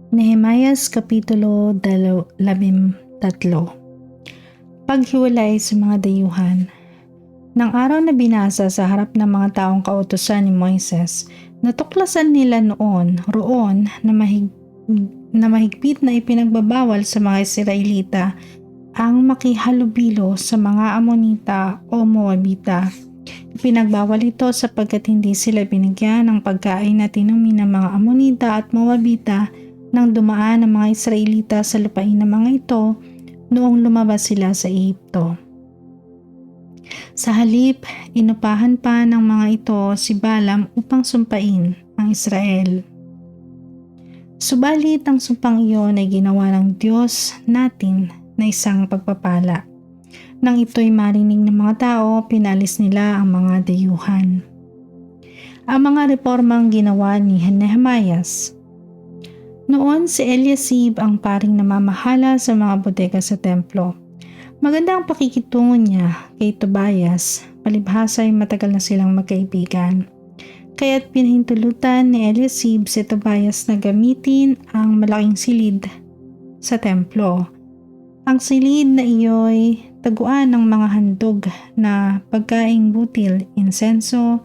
Nehemias Kapitulo 13. Paghiwalay sa mga dayuhan. Nang araw na binasa sa harap ng mga taong kautusan ni Moises, natuklasan nila roon na mahigpit na ipinagbabawal sa mga Israelita ang makihalubilo sa mga Amonita o Moabita. Ipinagbawal ito sapagkat hindi sila binigyan ng pagkain na tinumi ng mga Amonita at Moabita nang dumaan ang mga Israelita sa lupain ng mga ito noong lumabas sila sa Ehipto. Sa halip, inupahan pa ng mga ito si Balaam upang sumpain ang Israel. Subalit ang sumpang iyon ay ginawa ng Diyos natin na isang pagpapala. Nang ito'y marinig ng mga tao, pinalis nila ang mga dayuhan. Ang mga reformang ginawa ni Nehemias. Noon si Eliasib ang paring namamahala sa mga bodega sa templo. Maganda ang pakikitungo niya kay Tobias, palibhasa ay matagal na silang magkaibigan. Kaya't pinahintulutan ni Eliasib si Tobias na gamitin ang malaking silid sa templo. Ang silid na iyo'y taguan ng mga handog na pagkaing butil, insenso,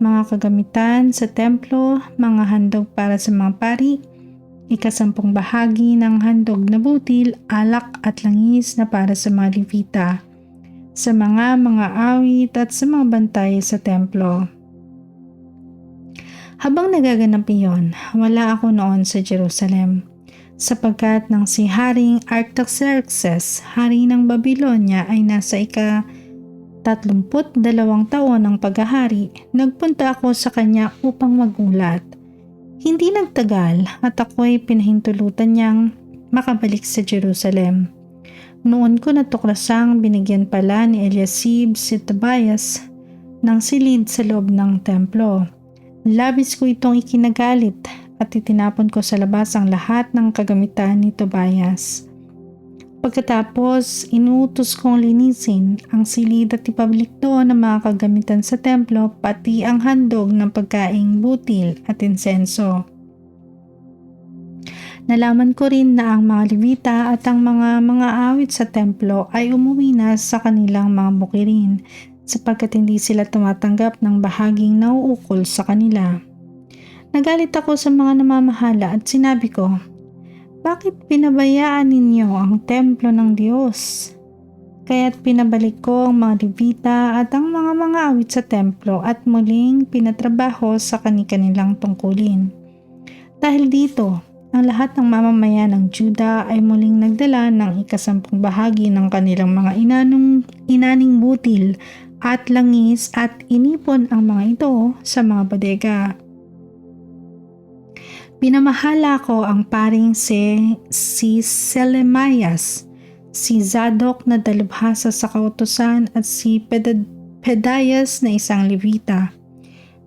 mga kagamitan sa templo, mga handog para sa mga pari, 10 bahagi ng handog na butil, alak at langis na para sa mga Levita, sa mga awit at sa mga bantay sa templo. Habang nagaganap iyon, wala ako noon sa Jerusalem, sapagkat nang si Haring Artaxerxes, hari ng Babylonia ay nasa 32 taon ng paghahari, nagpunta ako sa kanya upang magulat. Hindi nagtagal at ako'y pinahintulutan niyang makabalik sa Jerusalem. Noon ko natuklasang binigyan pala ni Eliasib si Tobias ng silid sa loob ng templo. Labis ko itong ikinagalit at itinapon ko sa labas ang lahat ng kagamitan ni Tobias. Pagkatapos, inuutos kong linisin ang silid at ipabalik doon ang mga kagamitan sa templo pati ang handog ng pagkaing butil at insenso. Nalaman ko rin na ang mga Levita at ang mga awit sa templo ay umuwi na sa kanilang mga bukirin sapagkat hindi sila tumatanggap ng bahaging nauukol sa kanila. Nagalit ako sa mga namamahala at sinabi ko, "Bakit pinabayaan ninyo ang templo ng Diyos?" Kaya't pinabalik ko ang mga Levita at ang mga awit sa templo at muling pinatrabaho sa kanilang tungkulin. Dahil dito, ang lahat ng mamamayan ng Juda ay muling nagdala ng 10 bahagi ng kanilang mga inaning butil at langis at inipon ang mga ito sa mga bodega. Pinamahala ko ang paring si Selemias, si Zadok na dalubhasa sa kautusan at si Pedaias na isang Levita.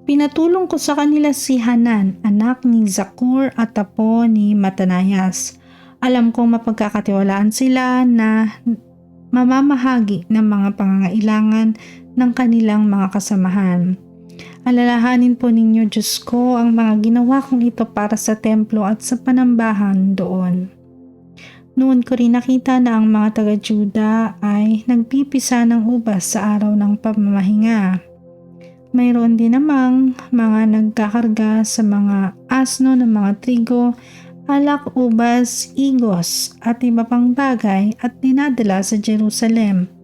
Pinatulong ko sa kanila si Hanan, anak ni Zakur at apo ni Matanayas. Alam kong mapagkakatiwalaan sila na mamamahagi ng mga pangangailangan ng kanilang mga kasamahan. Alalahanin po ninyo, Diyos ko, ang mga ginawa kong ito para sa templo at sa panambahan doon. Noon ko rin nakita na ang mga taga-Juda ay nagpipisa ng ubas sa araw ng pamamahinga. Mayroon din namang mga nagkakarga sa mga asno ng mga trigo, alak, ubas, igos at iba pang bagay at dinadala sa Jerusalem.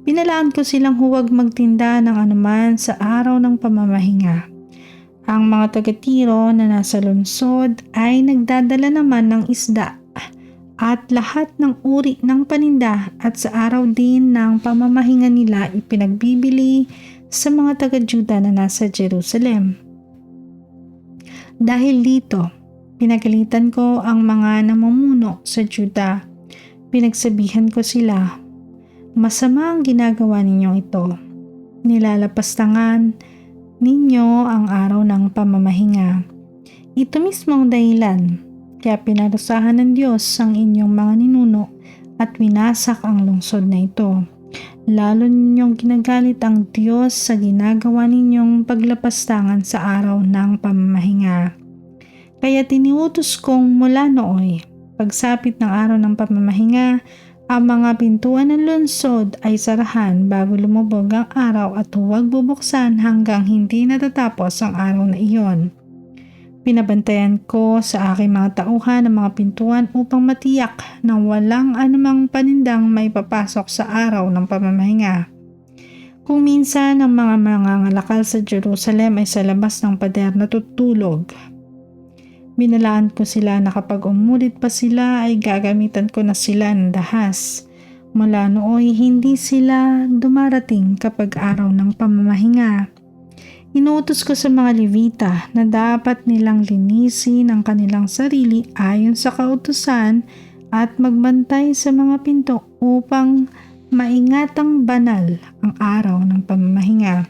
Pinalaan ko silang huwag magtinda ng anuman sa araw ng pamamahinga. Ang mga taga-Tiro na nasa lungsod ay nagdadala naman ng isda at lahat ng uri ng paninda at sa araw din ng pamamahinga nila ipinagbibili sa mga taga-Juda na nasa Jerusalem. Dahil dito, pinagalitan ko ang mga namumuno sa Juda. Pinagsabihan ko sila, "Masama ang ginagawa ninyong ito. Nilalapastangan ninyo ang araw ng pamamahinga. Ito mismo ang dahilan, kaya pinarusahan ng Diyos ang inyong mga ninuno at winasak ang lungsod na ito. Lalo ninyong ginagalit ang Diyos sa ginagawa ninyong paglapastangan sa araw ng pamamahinga. Kaya tiniutos kong mula nooy, pagsapit ng araw ng pamamahinga, ang mga pintuan ng lungsod ay sarahan bago lumubog ang araw at huwag bubuksan hanggang hindi natatapos ang araw na iyon. Pinabantayan ko sa aking mga tauhan ang mga pintuan upang matiyak na walang anumang panindang may papasok sa araw ng pamamahinga. Kung minsan ang mga mangangalakal sa Jerusalem ay sa labas ng pader natutulog, binalaan ko sila na kapag umulit pa sila ay gagamitan ko na sila ng dahas. Mula nooy hindi sila dumarating kapag araw ng pamamahinga. Inuutos ko sa mga Levita na dapat nilang linisin ang kanilang sarili ayon sa kautusan at magbantay sa mga pinto upang maingatang banal ang araw ng pamamahinga.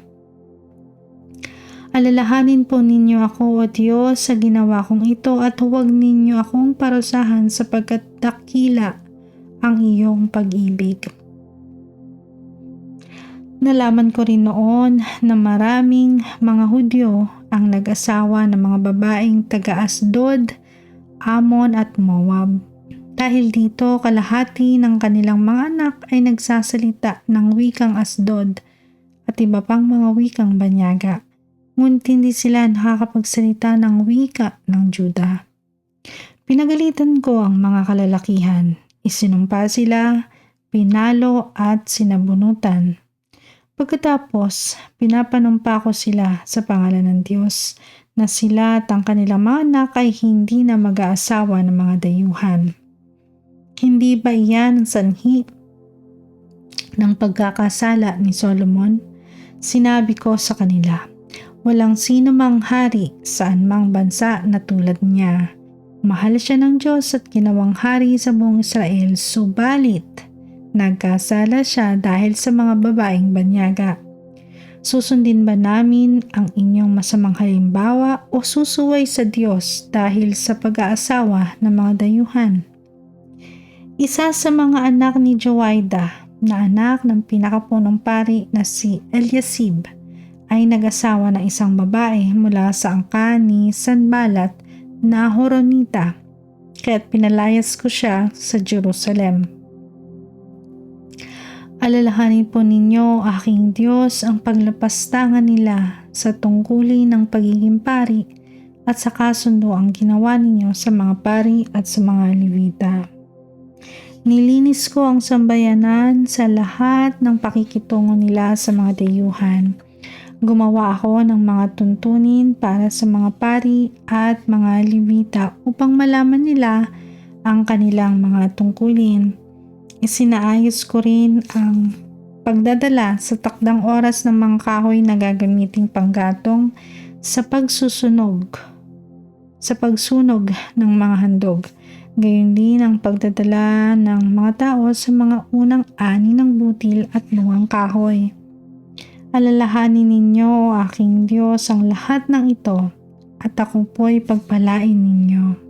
Alalahanin po ninyo ako, O Diyos, sa ginawa kong ito at huwag ninyo akong parusahan sapagkat dakila ang iyong pag-ibig. Nalaman ko rin noon na maraming mga Hudyo ang nag-asawa ng mga babaeng taga-Asdod, Ammon at Moab. Dahil dito, kalahati ng kanilang mga anak ay nagsasalita ng wikang Asdod at iba pang mga wikang banyaga. Ngunit hindi sila nakakapagsalita ng wika ng Juda. Pinagalitan ko ang mga kalalakihan. Isinumpa sila, pinalo at sinabunutan. Pagkatapos, pinapanumpa ko sila sa pangalan ng Diyos na sila at ang kanilang mga anak ay hindi na mag-aasawa ng mga dayuhan. Hindi ba iyan ang sanhi ng pagkakasala ni Solomon? Sinabi ko sa kanila, walang sino mang hari saan mang bansa na tulad niya. Mahal siya ng Diyos at ginawang hari sa buong Israel, subalit nagkasala siya dahil sa mga babaeng banyaga. Susundin ba namin ang inyong masamang halimbawa o susuway sa Diyos dahil sa pag-aasawa ng mga dayuhan? Isa sa mga anak ni Joiada na anak ng pinakapunong pari na si Eliasib ay nag-asawa ng isang babae mula sa angkan ni Sanballat na Horonita, kaya't pinalayas ko siya sa Jerusalem. Alalahanin po ninyo, aking Diyos, ang paglapastangan nila sa tungkulin ng pagiging pari at sa kasundo ang ginawa ninyo sa mga pari at sa mga Levita. Nilinis ko ang sambayanan sa lahat ng pakikitungo nila sa mga dayuhan. Gumawa ako ng mga tuntunin para sa mga pari at mga Levita upang malaman nila ang kanilang mga tungkulin. Isinaayos ko rin ang pagdadala sa takdang oras ng mga kahoy na gagamiting panggatong sa pagsunog ng mga handog. Gayon din ang pagdadala ng mga tao sa mga unang ani ng butil at bungang kahoy. Alalahanin ninyo, aking Diyos, ang lahat ng ito at ako po'y pagpalain ninyo.